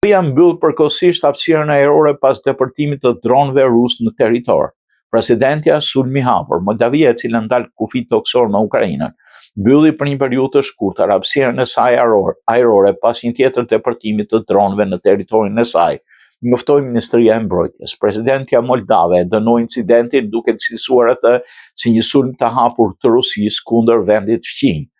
Mbyll përkohësisht hapësirën ajrore pas depërtimit të dronëve rus në territor. Presidentja sulmi hapur. Moldavia, e cila ndal kufi toksor me Ukrainën, mbylli për një periudhë të shkurtër hapësirën e saj ajrore pas një tjetër depërtimi të dronëve në territorin e saj, njoftoi Ministria e Mbrojtjes. Presidentja moldave e dënoi incidentin duke cilësuar atë si një sulm të hapur të Rusisë kundër vendit fqinj.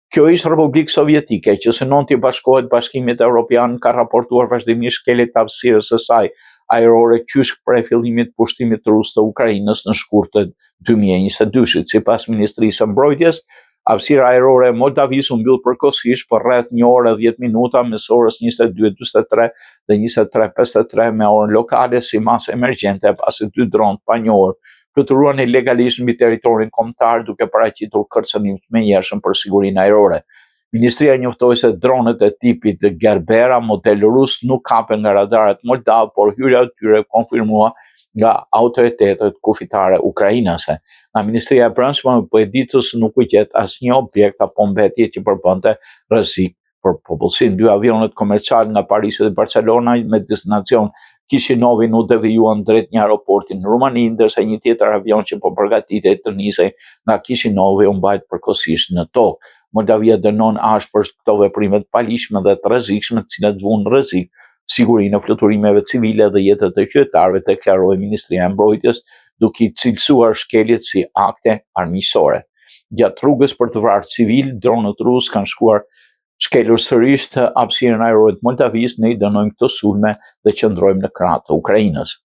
Kjo ishte Republikë Sovjetike që synon të bashkohet Bashkimit Evropian, ka raportuar vazhdimisht skelet të hapësirës së saj ajrore qysh prej fillimit pushtimit rus të Ukrainës në shkurt të 2022. Sipas Ministrisë së Mbrojtjes, hapësira ajrore e Moldavisë u mbyll përkohësisht për rreth 1 orë e 10 minuta mes orës 22:43 dhe 23:53 me orën lokale si masë emergjente pasi 2 dronë pa njohur fluturuan ilegalisht mbi territorin kombëtar duke paraqitur kërcënim të menjëhershëm për sigurinë ajrore. Ministria njoftoi se dronet e tipit Gerbera model rus nuk kapen nga radaret moldav, por hyrja e tyre konfirmua nga autoritetet kufitare ukrainase. Nga Ministria e Brendshme e ditës nuk u gjet asnjë objekt apo mbetje që përbënte rrezik për popullsinë. 2 avionet komercial nga Parisi dhe Barcelona me destinacion Kishinovin u devijuan drejt një aeroporti në Rumani, ndërsa një tjetër avion që po përgatitej të nisej nga Kishinovi u mbajt përkohësisht në tokë. Moldavia dënon ashpër këto veprime të palishme dhe të rrezikshme, të cilat vun në rrezik sigurinë e fluturimeve civile dhe jetët e qytetarëve, deklaroi Ministria e Mbrojtjes, duke i cilësuar shkeljet si akte armiqësore. Gjatë rrugës për të vrarë civil, dronët rusë kanë shkelur sërish të hapësirën ajrore të Moldavisë. Ne i dënojmë këto sulme dhe qëndrojmë në krah të Ukrainës.